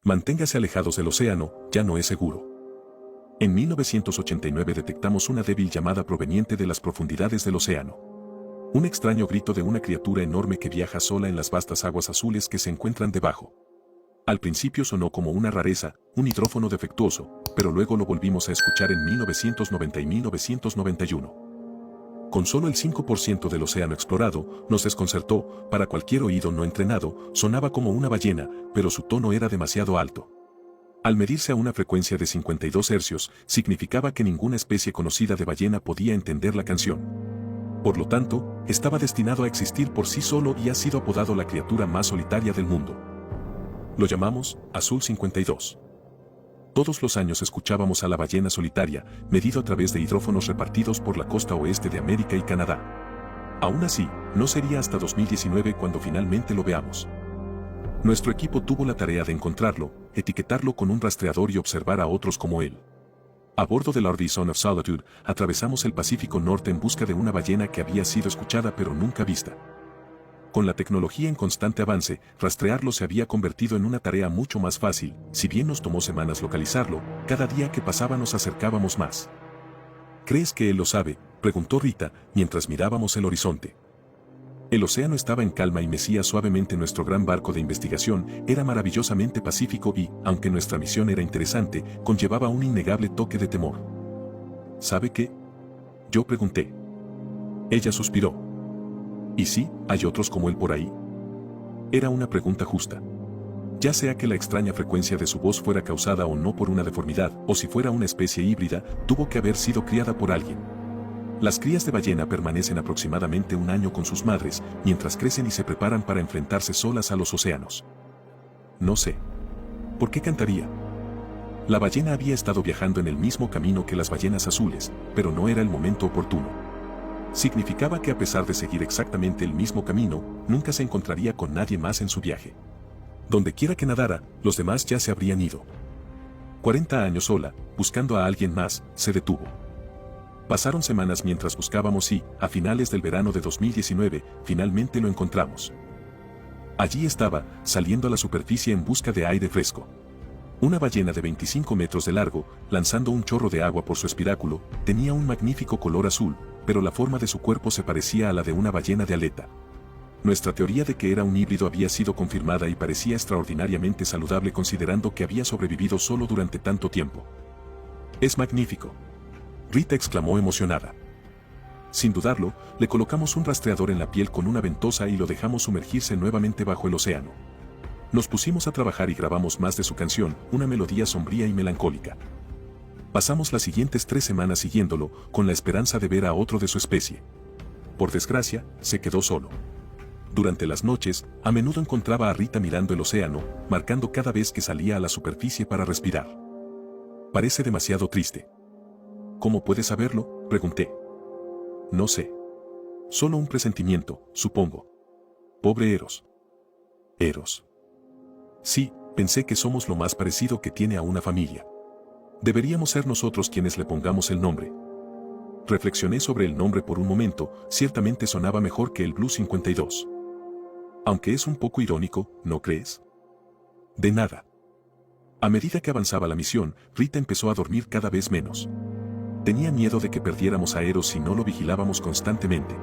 Manténgase alejados del océano, ya no es seguro. En 1989 detectamos una débil llamada proveniente de las profundidades del océano. Un extraño grito de una criatura enorme que viaja sola en las vastas aguas azules que se encuentran debajo. Al principio sonó como una rareza, un hidrófono defectuoso, pero luego lo volvimos a escuchar en 1990 y 1991. Con solo el 5% del océano explorado, nos desconcertó, para cualquier oído no entrenado, sonaba como una ballena, pero su tono era demasiado alto. Al medirse a una frecuencia de 52 hercios, significaba que ninguna especie conocida de ballena podía entender la canción. Por lo tanto, estaba destinado a existir por sí solo y ha sido apodado la criatura más solitaria del mundo. Lo llamamos Azul 52. Todos los años escuchábamos a la ballena solitaria, medido a través de hidrófonos repartidos por la costa oeste de América y Canadá. Aún así, no sería hasta 2019 cuando finalmente lo veamos. Nuestro equipo tuvo la tarea de encontrarlo, etiquetarlo con un rastreador y observar a otros como él. A bordo del Horizon of Solitude, atravesamos el Pacífico Norte en busca de una ballena que había sido escuchada pero nunca vista. Con la tecnología en constante avance, rastrearlo se había convertido en una tarea mucho más fácil. Si bien nos tomó semanas localizarlo, cada día que pasaba nos acercábamos más. ¿Crees que él lo sabe?, preguntó Rita, mientras mirábamos el horizonte. El océano estaba en calma y mecía suavemente. Nuestro gran barco de investigación era maravillosamente pacífico y, aunque nuestra misión era interesante, conllevaba un innegable toque de temor. ¿Sabe qué?, yo pregunté. Ella suspiró. ¿Y sí, hay otros como él por ahí? Era una pregunta justa. Ya sea que la extraña frecuencia de su voz fuera causada o no por una deformidad, o si fuera una especie híbrida, tuvo que haber sido criada por alguien. Las crías de ballena permanecen aproximadamente un año con sus madres, mientras crecen y se preparan para enfrentarse solas a los océanos. No sé. ¿Por qué cantaría? La ballena había estado viajando en el mismo camino que las ballenas azules, pero no era el momento oportuno. Significaba que a pesar de seguir exactamente el mismo camino, nunca se encontraría con nadie más en su viaje. Donde quiera que nadara, los demás ya se habrían ido. 40 años sola, buscando a alguien más, se detuvo. Pasaron semanas mientras buscábamos y, a finales del verano de 2019, finalmente lo encontramos. Allí estaba, saliendo a la superficie en busca de aire fresco. Una ballena de 25 metros de largo, lanzando un chorro de agua por su espiráculo, tenía un magnífico color azul, pero la forma de su cuerpo se parecía a la de una ballena de aleta. Nuestra teoría de que era un híbrido había sido confirmada y parecía extraordinariamente saludable considerando que había sobrevivido solo durante tanto tiempo. «Es magnífico», Rita exclamó emocionada. Sin dudarlo, le colocamos un rastreador en la piel con una ventosa y lo dejamos sumergirse nuevamente bajo el océano. Nos pusimos a trabajar y grabamos más de su canción, una melodía sombría y melancólica. Pasamos las siguientes 3 semanas siguiéndolo, con la esperanza de ver a otro de su especie. Por desgracia, se quedó solo. Durante las noches, a menudo encontraba a Rita mirando el océano, marcando cada vez que salía a la superficie para respirar. Parece demasiado triste. ¿Cómo puedes saberlo?, pregunté. No sé. Solo un presentimiento, supongo. Pobre Eros. Eros. Sí, pensé que somos lo más parecido que tiene a una familia. Deberíamos ser nosotros quienes le pongamos el nombre. Reflexioné sobre el nombre por un momento, ciertamente sonaba mejor que el Blue 52. Aunque es un poco irónico, ¿no crees? De nada. A medida que avanzaba la misión, Rita empezó a dormir cada vez menos. Tenía miedo de que perdiéramos a Eros si no lo vigilábamos constantemente.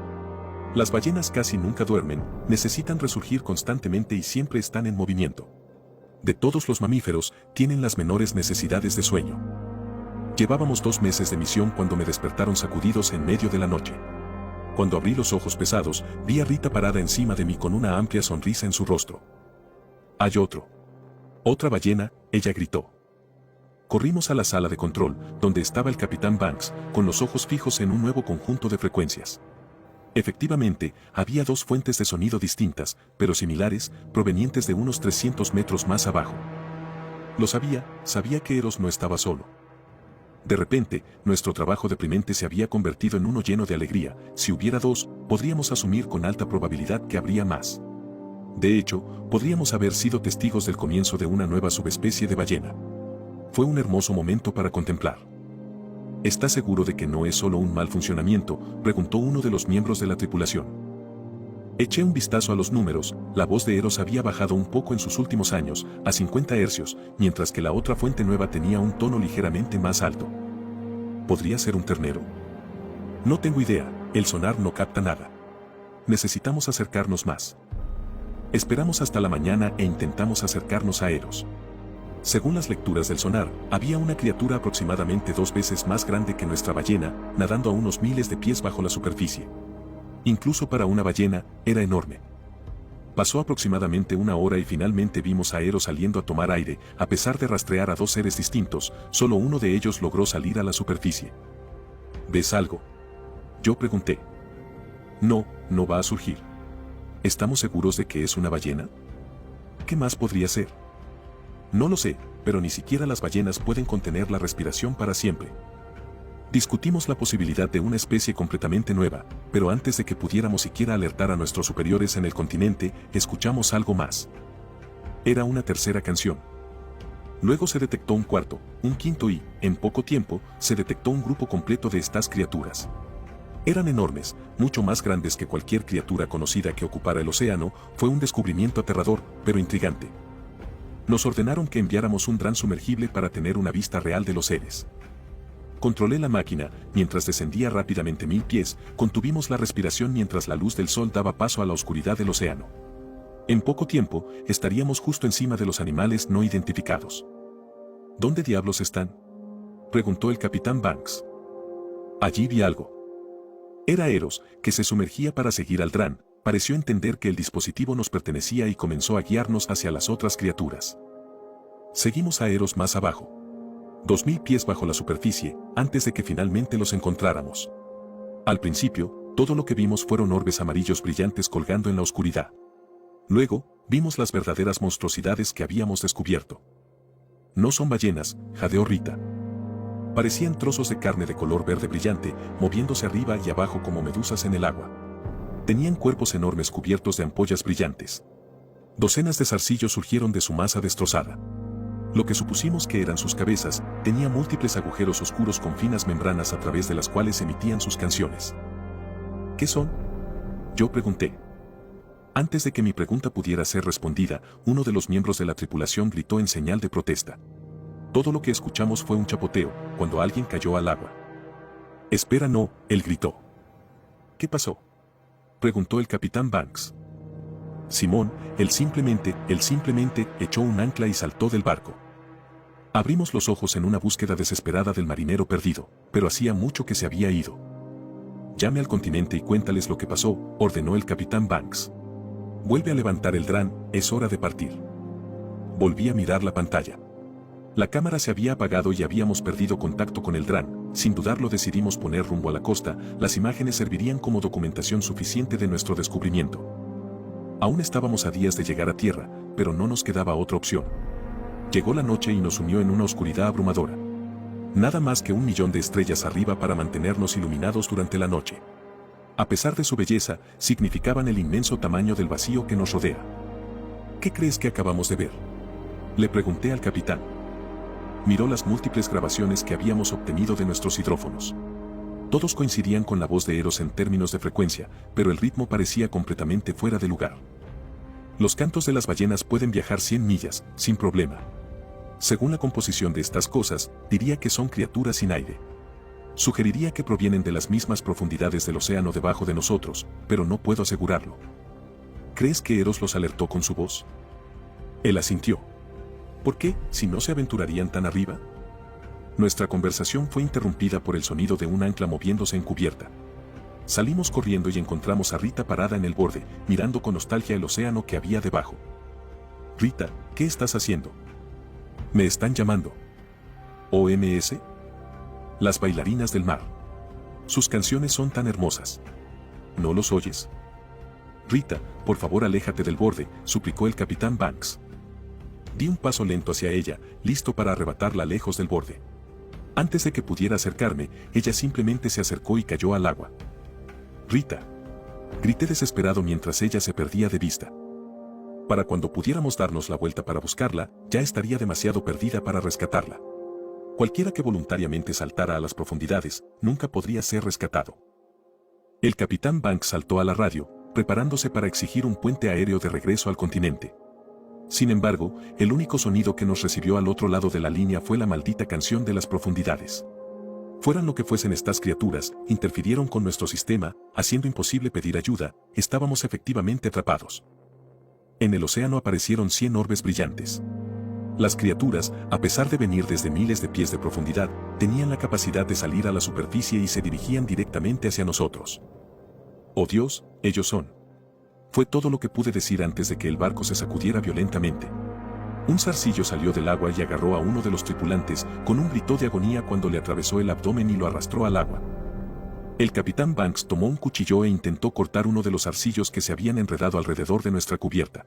Las ballenas casi nunca duermen, necesitan resurgir constantemente y siempre están en movimiento. De todos los mamíferos, tienen las menores necesidades de sueño. Llevábamos 2 meses de misión cuando me despertaron sacudidos en medio de la noche. Cuando abrí los ojos pesados, vi a Rita parada encima de mí con una amplia sonrisa en su rostro. «Hay otro. Otra ballena», ella gritó. Corrimos a la sala de control, donde estaba el capitán Banks, con los ojos fijos en un nuevo conjunto de frecuencias. Efectivamente, había 2 fuentes de sonido distintas, pero similares, provenientes de unos 300 metros más abajo. Lo sabía que Eros no estaba solo. De repente, nuestro trabajo deprimente se había convertido en uno lleno de alegría. Si hubiera 2, podríamos asumir con alta probabilidad que habría más. De hecho, podríamos haber sido testigos del comienzo de una nueva subespecie de ballena. Fue un hermoso momento para contemplar. ¿Estás seguro de que no es solo un mal funcionamiento?, preguntó uno de los miembros de la tripulación. Eché un vistazo a los números, la voz de Eros había bajado un poco en sus últimos años, a 50 hercios, mientras que la otra fuente nueva tenía un tono ligeramente más alto. ¿Podría ser un ternero? No tengo idea, el sonar no capta nada. Necesitamos acercarnos más. Esperamos hasta la mañana e intentamos acercarnos a Eros. Según las lecturas del sonar, había una criatura aproximadamente 2 veces más grande que nuestra ballena, nadando a unos miles de pies bajo la superficie. Incluso para una ballena, era enorme. Pasó aproximadamente 1 hora y finalmente vimos a Eros saliendo a tomar aire. A pesar de rastrear a 2 seres distintos, solo uno de ellos logró salir a la superficie. ¿Ves algo? Yo pregunté. No, no va a surgir. ¿Estamos seguros de que es una ballena? ¿Qué más podría ser? No lo sé, pero ni siquiera las ballenas pueden contener la respiración para siempre. Discutimos la posibilidad de una especie completamente nueva, pero antes de que pudiéramos siquiera alertar a nuestros superiores en el continente, escuchamos algo más. Era una tercera canción. Luego se detectó un cuarto, un quinto y, en poco tiempo, se detectó un grupo completo de estas criaturas. Eran enormes, mucho más grandes que cualquier criatura conocida que ocupara el océano. Fue un descubrimiento aterrador, pero intrigante. Nos ordenaron que enviáramos un dron sumergible para tener una vista real de los seres. Controlé la máquina, mientras descendía rápidamente 1000 pies, contuvimos la respiración mientras la luz del sol daba paso a la oscuridad del océano. En poco tiempo, estaríamos justo encima de los animales no identificados. ¿Dónde diablos están?, preguntó el capitán Banks. Allí vi algo. Era Eros, que se sumergía para seguir al dron. Pareció entender que el dispositivo nos pertenecía y comenzó a guiarnos hacia las otras criaturas. Seguimos a Eros más abajo. 2000 pies bajo la superficie, antes de que finalmente los encontráramos. Al principio, todo lo que vimos fueron orbes amarillos brillantes colgando en la oscuridad. Luego, vimos las verdaderas monstruosidades que habíamos descubierto. No son ballenas, jadeó Rita. Parecían trozos de carne de color verde brillante, moviéndose arriba y abajo como medusas en el agua. Tenían cuerpos enormes cubiertos de ampollas brillantes. Docenas de zarcillos surgieron de su masa destrozada. Lo que supusimos que eran sus cabezas, tenía múltiples agujeros oscuros con finas membranas a través de las cuales emitían sus canciones. ¿Qué son?, yo pregunté. Antes de que mi pregunta pudiera ser respondida, uno de los miembros de la tripulación gritó en señal de protesta. Todo lo que escuchamos fue un chapoteo, cuando alguien cayó al agua. Espera, no, él gritó. ¿Qué pasó?, preguntó el capitán Banks. Simón, él simplemente echó un ancla y saltó del barco. Abrimos los ojos en una búsqueda desesperada del marinero perdido, pero hacía mucho que se había ido. Llame al continente y cuéntales lo que pasó, ordenó el capitán Banks. Vuelve a levantar el dron, es hora de partir. Volví a mirar la pantalla. La cámara se había apagado y habíamos perdido contacto con el dron. Sin dudarlo decidimos poner rumbo a la costa. Las imágenes servirían como documentación suficiente de nuestro descubrimiento. Aún estábamos a días de llegar a tierra, pero no nos quedaba otra opción. Llegó la noche y nos sumió en una oscuridad abrumadora. Nada más que 1.000.000 de estrellas arriba para mantenernos iluminados durante la noche. A pesar de su belleza, significaban el inmenso tamaño del vacío que nos rodea. ¿Qué crees que acabamos de ver?, le pregunté al capitán. Miró las múltiples grabaciones que habíamos obtenido de nuestros hidrófonos. Todos coincidían con la voz de Eros en términos de frecuencia, pero el ritmo parecía completamente fuera de lugar. Los cantos de las ballenas pueden viajar 100 millas, sin problema. Según la composición de estas cosas, diría que son criaturas sin aire. Sugeriría que provienen de las mismas profundidades del océano debajo de nosotros, pero no puedo asegurarlo. ¿Crees que Eros los alertó con su voz?, él asintió. ¿Por qué, si no se aventurarían tan arriba? Nuestra conversación fue interrumpida por el sonido de un ancla moviéndose en cubierta. Salimos corriendo y encontramos a Rita parada en el borde, mirando con nostalgia el océano que había debajo. Rita, ¿qué estás haciendo? Me están llamando. ¿OMS? Las bailarinas del mar. Sus canciones son tan hermosas. ¿No los oyes? Rita, por favor aléjate del borde, suplicó el capitán Banks. Di un paso lento hacia ella, listo para arrebatarla lejos del borde. Antes de que pudiera acercarme, ella simplemente se acercó y cayó al agua. Rita. Grité desesperado mientras ella se perdía de vista. Para cuando pudiéramos darnos la vuelta para buscarla, ya estaría demasiado perdida para rescatarla. Cualquiera que voluntariamente saltara a las profundidades, nunca podría ser rescatado. El capitán Banks saltó a la radio, preparándose para exigir un puente aéreo de regreso al continente. Sin embargo, el único sonido que nos recibió al otro lado de la línea fue la maldita canción de las profundidades. Fueran lo que fuesen estas criaturas, interfirieron con nuestro sistema, haciendo imposible pedir ayuda, estábamos efectivamente atrapados. En el océano aparecieron 100 orbes brillantes. Las criaturas, a pesar de venir desde miles de pies de profundidad, tenían la capacidad de salir a la superficie y se dirigían directamente hacia nosotros. ¡Oh Dios, ellos son! Fue todo lo que pude decir antes de que el barco se sacudiera violentamente. Un zarcillo salió del agua y agarró a uno de los tripulantes con un grito de agonía cuando le atravesó el abdomen y lo arrastró al agua. El capitán Banks tomó un cuchillo e intentó cortar uno de los zarcillos que se habían enredado alrededor de nuestra cubierta.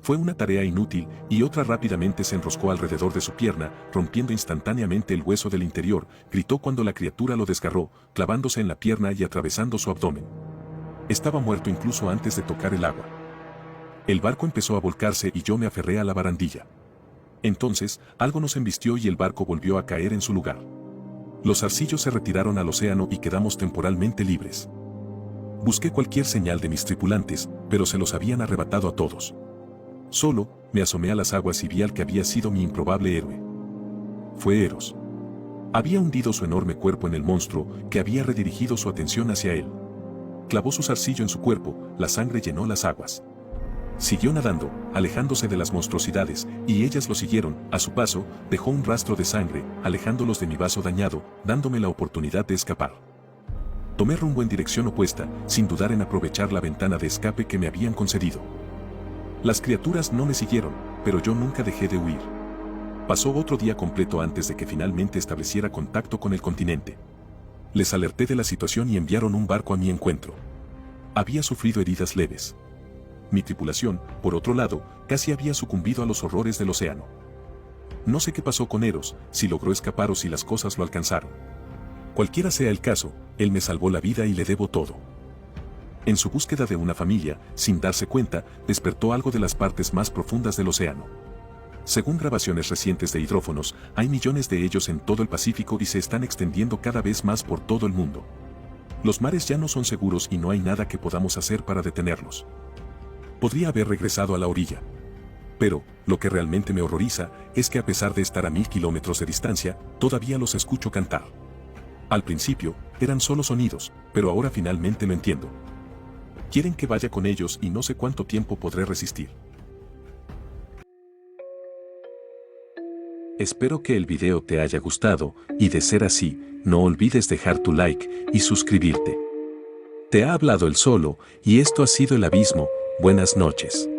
Fue una tarea inútil y otra rápidamente se enroscó alrededor de su pierna, rompiendo instantáneamente el hueso del interior, gritó cuando la criatura lo desgarró, clavándose en la pierna y atravesando su abdomen. Estaba muerto incluso antes de tocar el agua. El barco empezó a volcarse y yo me aferré a la barandilla. Entonces, algo nos embistió y el barco volvió a caer en su lugar. Los zarcillos se retiraron al océano y quedamos temporalmente libres. Busqué cualquier señal de mis tripulantes, pero se los habían arrebatado a todos. Solo, me asomé a las aguas y vi al que había sido mi improbable héroe. Fue Eros. Había hundido su enorme cuerpo en el monstruo, que había redirigido su atención hacia él. Clavó su zarcillo en su cuerpo, la sangre llenó las aguas. Siguió nadando, alejándose de las monstruosidades, y ellas lo siguieron. A su paso, dejó un rastro de sangre, alejándolos de mi vaso dañado, dándome la oportunidad de escapar. Tomé rumbo en dirección opuesta, sin dudar en aprovechar la ventana de escape que me habían concedido. Las criaturas no me siguieron, pero yo nunca dejé de huir. Pasó otro día completo antes de que finalmente estableciera contacto con el continente. Les alerté de la situación y enviaron un barco a mi encuentro. Había sufrido heridas leves. Mi tripulación, por otro lado, casi había sucumbido a los horrores del océano. No sé qué pasó con Eros, si logró escapar o si las cosas lo alcanzaron. Cualquiera sea el caso, él me salvó la vida y le debo todo. En su búsqueda de una familia, sin darse cuenta, despertó algo de las partes más profundas del océano. Según grabaciones recientes de hidrófonos, hay millones de ellos en todo el Pacífico y se están extendiendo cada vez más por todo el mundo. Los mares ya no son seguros y no hay nada que podamos hacer para detenerlos. Podría haber regresado a la orilla. Pero, lo que realmente me horroriza, es que a pesar de estar a 1000 kilómetros de distancia, todavía los escucho cantar. Al principio, eran solo sonidos, pero ahora finalmente lo entiendo. Quieren que vaya con ellos y no sé cuánto tiempo podré resistir. Espero que el video te haya gustado, y de ser así, no olvides dejar tu like y suscribirte. Te ha hablado el Solo, y esto ha sido El Abismo. Buenas noches.